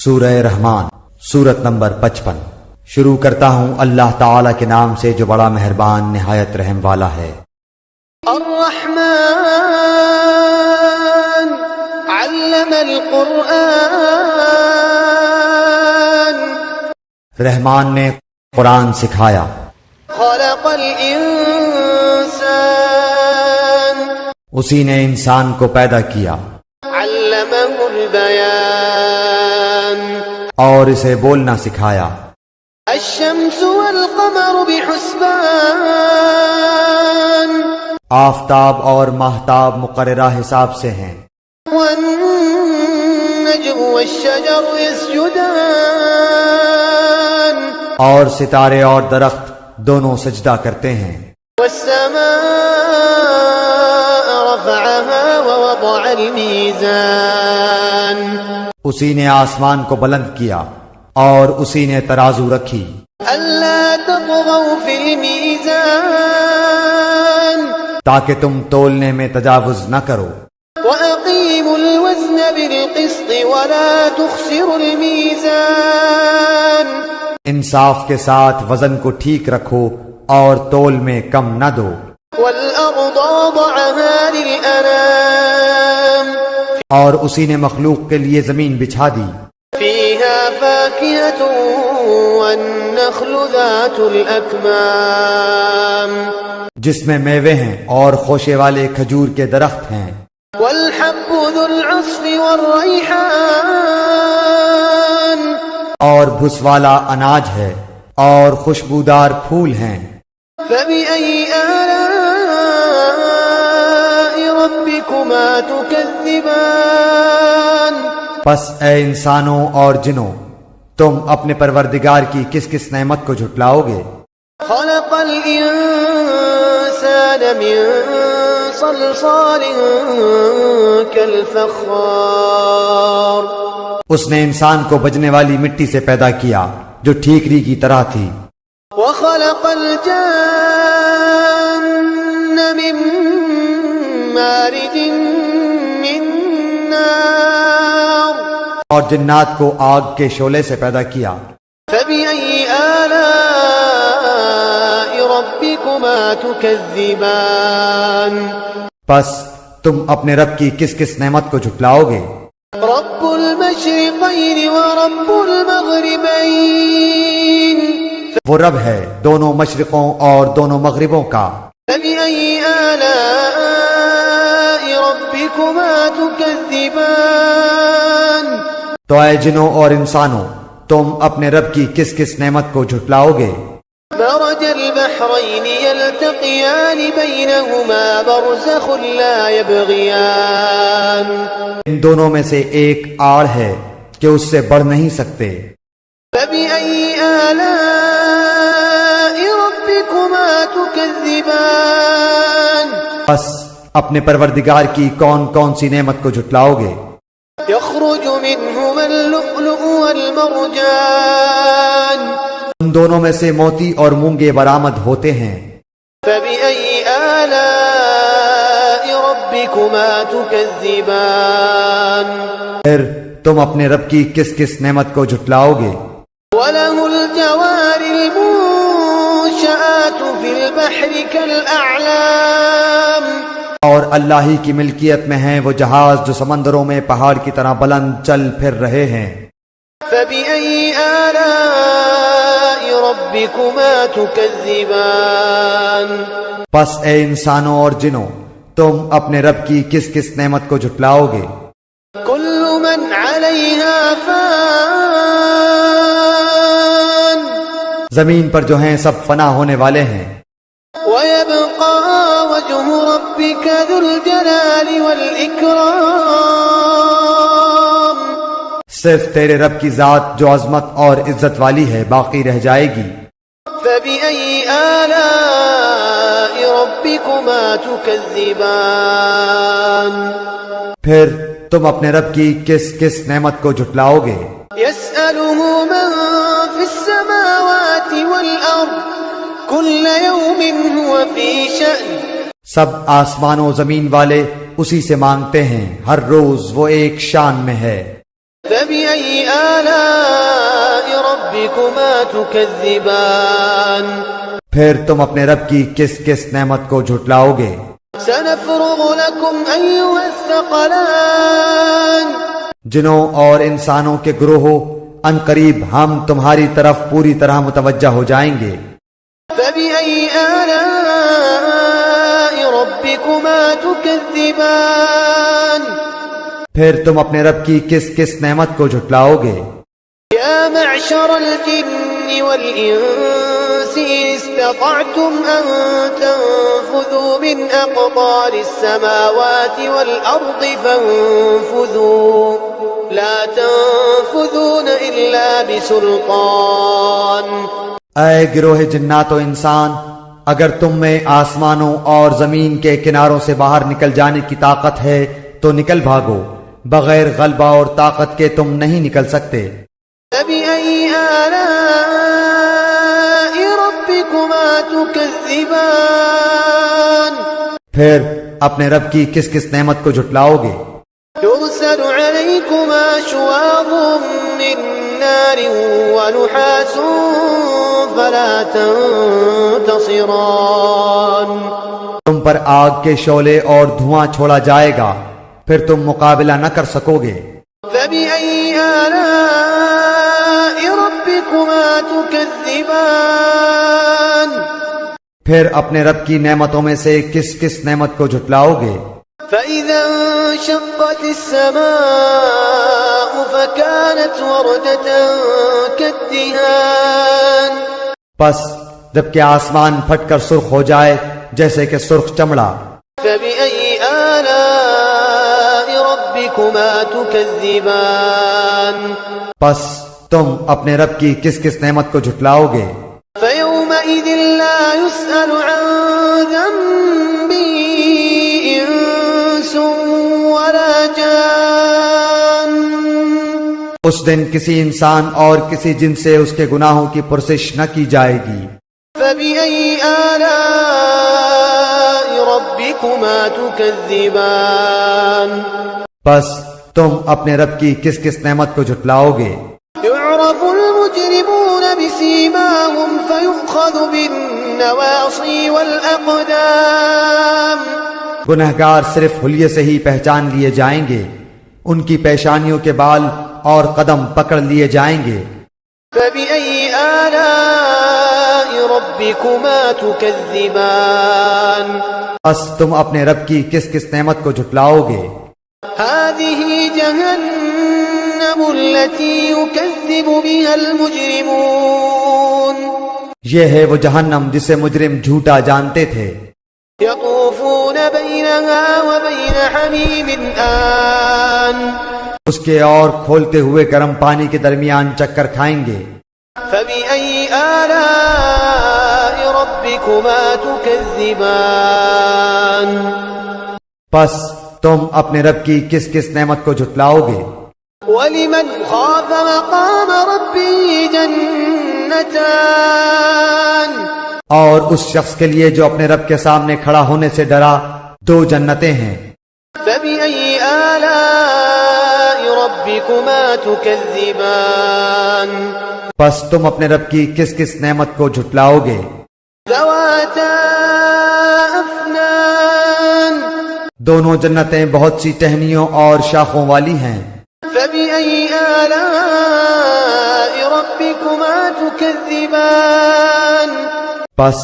سورہ رحمان سورت نمبر 55۔ شروع کرتا ہوں اللہ تعالی کے نام سے جو بڑا مہربان نہایت رحم والا ہے۔ الرحمن علم القرآن، رحمان نے قرآن سکھایا۔ خلق الانسان، اسی نے انسان کو پیدا کیا علمہ البیان، اور اسے بولنا سکھایا۔ الشمس والقمر بحسبان، آفتاب اور ماہتاب مقررہ حساب سے ہیں۔ والنجم والشجر يسجدان، اور ستارے اور درخت دونوں سجدہ کرتے ہیں۔ والسماء رفعها ووضع الميزان، اسی نے آسمان کو بلند کیا اور اسی نے ترازو رکھی۔ ألا تطغوا في الميزان، تاکہ تم تولنے میں تجاوز نہ کرو۔ وأقيموا الوزن بالقسط ولا تخسروا الميزان، انصاف کے ساتھ وزن کو ٹھیک رکھو اور تول میں کم نہ دو۔ والأرض وضعها للأنام، اور اسی نے مخلوق کے لیے زمین بچھا دی۔ فيها فاكهة والنخل ذات الأكمام، جس میں میوے ہیں اور خوشے والے کھجور کے درخت ہیں۔ والحب ذو العصف والريحان، اور بھس والا اناج ہے اور خوشبودار پھول ہیں۔ فبأي آلاء ربكما تكذبان، پس اے انسانوں اور جنوں، تم اپنے پروردگار کی کس کس نعمت کو جھٹلاؤ گے؟ خلق الإنسان من صلصال كالفخار، اس نے انسان کو بجنے والی مٹی سے پیدا کیا جو ٹھیکری کی طرح تھی۔ وخلق الجان من مارج من نار، اور جنات کو آگ کے شعلے سے پیدا کیا۔ فبأي آلاء ربكما تكذبان، پس تم اپنے رب کی کس کس نعمت کو جھٹلاؤ گے؟ رب المشرقين ورب المغربين، وہ رب ہے دونوں مشرقوں اور دونوں مغربوں کا۔ فبأي آلاء ربكما تكذبان، تو اے جنوں اور انسانوں، تم اپنے رب کی کس کس نعمت کو جھٹلاؤ گے؟ مرج البحرين يلتقيان بينهما برزخ لا يبغيان، ان دونوں میں سے ایک آڑ ہے کہ اس سے بڑھ نہیں سکتے۔ فبأي آلاء ربكما تكذبان، بس اپنے پروردگار کی کون کون سی نعمت کو جھٹلاؤ گے؟ يخرج منهما اللؤلؤ والمرجان، ان دونوں میں سے موتی اور مونگے برآمد ہوتے ہیں۔ فبأي آلاء ربكما تكذبان، پھر تم اپنے رب کی کس کس نعمت کو جھٹلاؤ گے؟ وله الجوار المنشآت في البحر كالأعلام، اور اللہ ہی کی ملکیت میں ہیں وہ جہاز جو سمندروں میں پہاڑ کی طرح بلند چل پھر رہے ہیں۔ فبأي آلاء ربكما تكذبان، پس اے انسانوں اور جنوں، تم اپنے رب کی کس کس نعمت کو جھٹلاؤ گے؟ كل من عليها فان، زمین پر جو ہیں سب فنا ہونے والے ہیں، ويبقى وجه ربك ذو الجلال والإكرام، صرف تیرے رب کی ذات جو عظمت اور عزت والی ہے باقی رہ جائے گی۔ فبأي آلاء ربكما تكذبان، پھر تم اپنے رب کی کس کس نعمت کو جھٹلاؤ گے؟ يسأله من في السماوات والأرض كل يوم هو في شأن، سب آسمان و زمین والے اسی سے مانگتے ہیں، ہر روز وہ ایک شان میں ہے۔ فبأي آلاء ربكما تكذبان پھر تم اپنے رب کی کس کس نعمت کو جھٹلاؤ گے؟ سنفرغ لكم أيها الثقلان جنوں اور انسانوں کے گروہوں، ان قریب ہم تمہاری طرف پوری طرح متوجہ ہو جائیں گے۔ فبأي آلاء ربكما تكذبان پھر تم اپنے رب کی کس کس نعمت کو جھٹلاؤ گے؟ يا معشر الجن والإنس إن استطعتم أن تنفذوا من أقطار السماوات والأرض فانفذوا لا تنفذون إلا بسلطان۔ اے گروہ جنات و انسان، اگر تم میں آسمانوں اور زمین کے کناروں سے باہر نکل جانے کی طاقت ہے تو نکل بھاگو، بغیر غلبہ اور طاقت کے تم نہیں نکل سکتے۔ فبأي آلاء ربكما تكذبان پھر اپنے رب کی کس کس نعمت کو جھٹلاؤ گے؟ يرسل عليكما شواظ من نار ونحاس فلا تنتصران۔ تم پر آگ کے شعلے اور دھواں چھوڑا جائے گا، پھر تم مقابلہ نہ کر سکو گے۔ فبأي آلاء ربكما تكذبان پھر اپنے رب کی نعمتوں میں سے کس کس نعمت کو جھٹلاؤ گے؟ فإذا انشقت السماء فكانت وردة كالدهان پس جبکہ آسمان پھٹ کر سرخ ہو جائے جیسے کہ سرخ چمڑا۔ فبأي آلاء ربكما تكذبان پس تم اپنے رب کی کس کس نعمت کو جھٹلاؤ گے؟ فيومئذ لا يسأل عن ذنبه إنس ولا جان۔ اس دن کسی انسان اور کسی جن سے اس کے گناہوں کی پرسش نہ کی جائے گی۔ فبأي آلاء ربكما تكذبان بس تم اپنے رب کی کس کس نعمت کو جھٹلاؤ گے؟ يعرف المجرمون بسيماهم فيؤخذ بالنواصي والأقدام۔ گنہگار صرف حلیے سے ہی پہچان لیے جائیں گے، ان کی پیشانیوں کے بال اور قدم پکڑ لیے جائیں گے۔ فبأي آلاء ربكما تكذبان بس تم اپنے رب کی کس کس نعمت کو جھٹلاؤ گے؟ هذه جهنم التي يكذب بها المجرمون۔ یہ ہے وہ جہنم جسے مجرم جھوٹا جانتے تھے۔ يطوفون بينها وبين حميم آن۔ اس کے اور کھولتے ہوئے گرم پانی کے درمیان چکر کھائیں گے۔ فبأي آلاء ربكما تكذبان بس تم اپنے رب کی کس کس نعمت کو جھٹلاؤ گے؟ ولمن خاف مقام ربه جنتان۔ اور اس شخص کے لیے جو اپنے رب کے سامنے کھڑا ہونے سے ڈرا، دو جنتیں ہیں۔ فبأي آلاء ربكما تكذبان بس تم اپنے رب کی کس کس نعمت کو جھٹلاؤ گے؟ ذواتا أفنان۔ دونوں جنتیں بہت سی ٹہنیوں اور شاخوں والی ہیں۔ فبأي آلاء ربكما تكذبان بس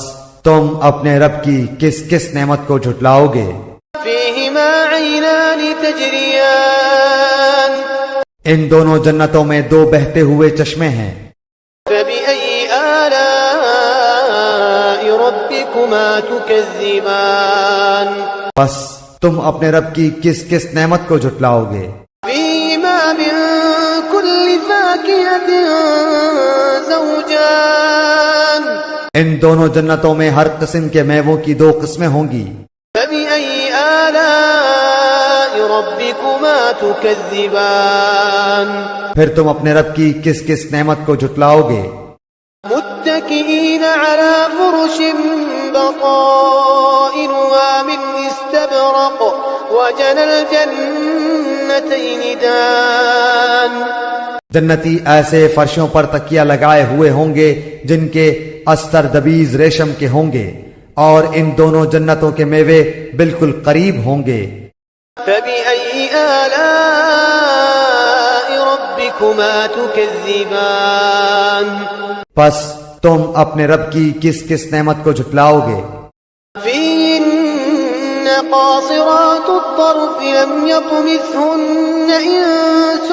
تم اپنے رب کی کس کس نعمت کو جھٹلاؤ گے؟ فيهما عينان تجريان۔ ان دونوں جنتوں میں دو بہتے ہوئے چشمے ہیں۔ فبأي آلاء ربكما تكذبان بس تم اپنے رب کی کس کس نعمت کو جھٹلاؤ گے؟ فيهما من كل فاكهة زوجان۔ ان دونوں جنتوں میں ہر قسم کے میووں کی دو قسمیں ہوں گی۔ فبأي آلاء ربكما تكذبان پھر تم اپنے رب کی کس کس نعمت کو جھٹلاؤ گے؟ متكئين على فرش بطائنها من استبرق وجنى الجنتين الجنتين دان. جنتی ایسے فرشوں پر تکیہ لگائے ہوئے ہوں گے جن کے استر دبیز ریشم کے ہوں گے، اور ان دونوں جنتوں کے میوے بالکل قریب ہوں گے۔ فبأي آلاء ربكما تكذبان. پس تم اپنے رب کی کس کس نعمت کو جھٹلاؤ گے؟ فيهن قاصرات الطرف لم يطمثهن إنس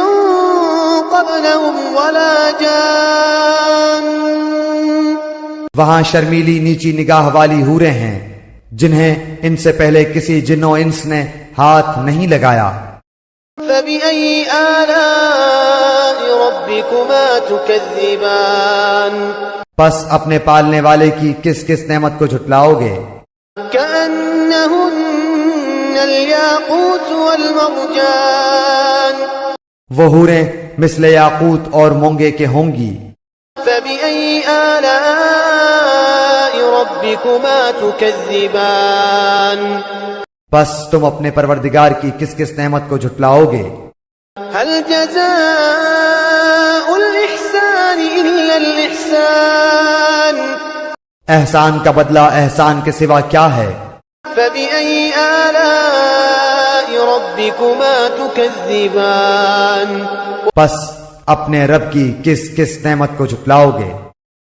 قبلهم ولا جان. وہاں شرمیلی نیچی نگاہ والی حوریں ہیں جنہیں ان سے پہلے کسی جن و انس نے ہاتھ نہیں لگایا۔ فبأي آلاء ربكما تكذبان. پس اپنے پالنے والے کی کس کس نعمت کو جھٹلاؤ گے؟ كأنهن الياقوت والمرجان. وہ حوریں مثل یاقوت اور مونگے کے ہوں گی۔ فبأي آلاء ربكما تكذبان. پس تم اپنے پروردگار کی کس کس نعمت کو جھٹلاؤ گے؟ هل جزاء الإحسان إلا الإحسان. احسان کا بدلہ احسان کے سوا کیا ہے؟ فبأي آلاء ربكما تكذبان. پس اپنے رب کی کس کس نعمت کو جھٹلاؤ گے؟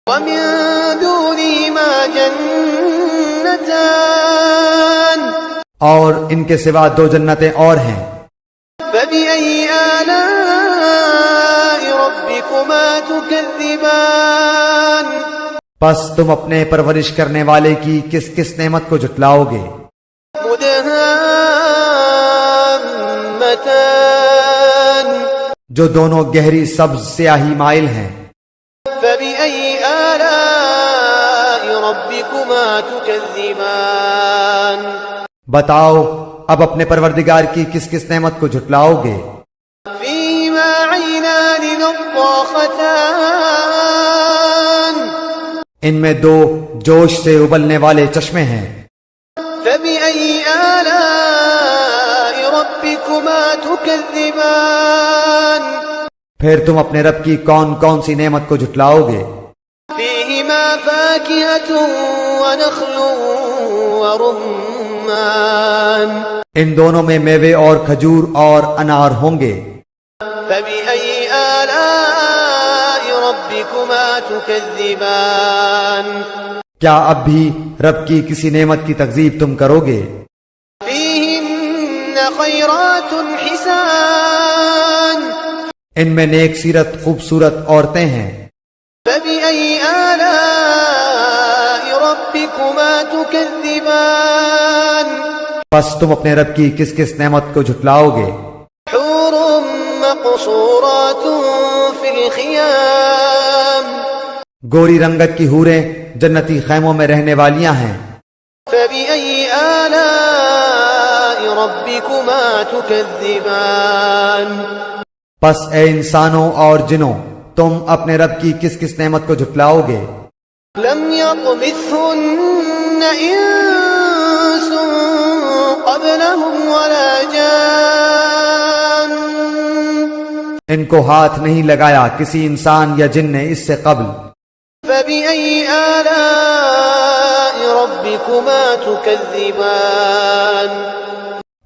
ومن دونهما جنتان. اور ان کے سوا دو جنتیں اور ہیں۔ فبأي آلاء ربكما تكذبان. پس تم اپنے پرورش کرنے والے کی کس کس نعمت کو جھٹلاؤ گے؟ مدهامتان. جو دونوں گہری سبز سیاہی مائل ہیں۔ فبأي آلاء ربكما تكذبان. بتاؤ اب اپنے پروردگار کی کس کس نعمت کو جھٹلاؤ گے؟ فيهما عينان نضاختان. ان میں دو جوش سے ابلنے والے چشمے ہیں۔ فبأي آلاء ربكما تكذبان. پھر تم اپنے رب کی کون کون سی نعمت کو جھٹلاؤ گے؟ فيهما فاكهة ونخل ورمان. ان دونوں میں میوے اور کھجور اور انار ہوں گے۔ فبأي آلاء ربكما تكذبان. کیا اب بھی رب کی کسی نعمت کی تکذیب تم کرو گے؟ فيهن خيرات حسان. ان میں نیک سیرت خوبصورت عورتیں ہیں۔ فبأي آلاء ربكما تكذبان. پس تم اپنے رب کی کس کس نعمت کو جھٹلاؤ گے؟ حور مقصورات في الخيام. گوری رنگت کی حوریں جنتی خیموں میں رہنے والیاں ہیں۔ فبأي آلاء ربكما تكذبان. پس اے انسانوں اور جنوں تم اپنے رب کی کس کس نعمت کو جھٹلاؤ گے؟ لم يطمثهن إنس قبلهم ولا جان. ان کو ہاتھ نہیں لگایا کسی انسان یا جن نے اس سے قبل۔ فبأي آلاء ربكما تكذبان.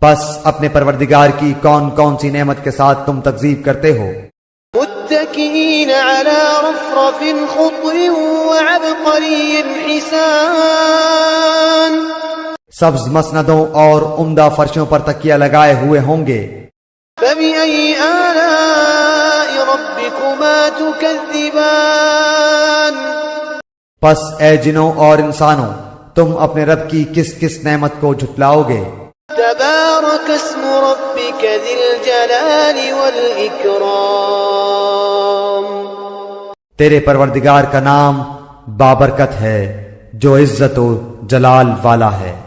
پس اپنے پروردگار کی کون کون سی نعمت کے ساتھ تم تکذیب کرتے ہو؟ متكئين على رفرف خضر وعبقري حسان. سبز مسندوں اور عمدہ فرشوں پر تکیہ لگائے ہوئے ہوں گے۔ فبأي آلاء ربكما تكذبان. پس اے جنوں اور انسانوں تم اپنے رب کی کس کس نعمت کو جھٹلاؤ گے؟ تبارك اسم ربك ذي الجلال والإكرام. تیرے پروردگار کا نام بابرکت ہے جو عزت و جلال والا ہے۔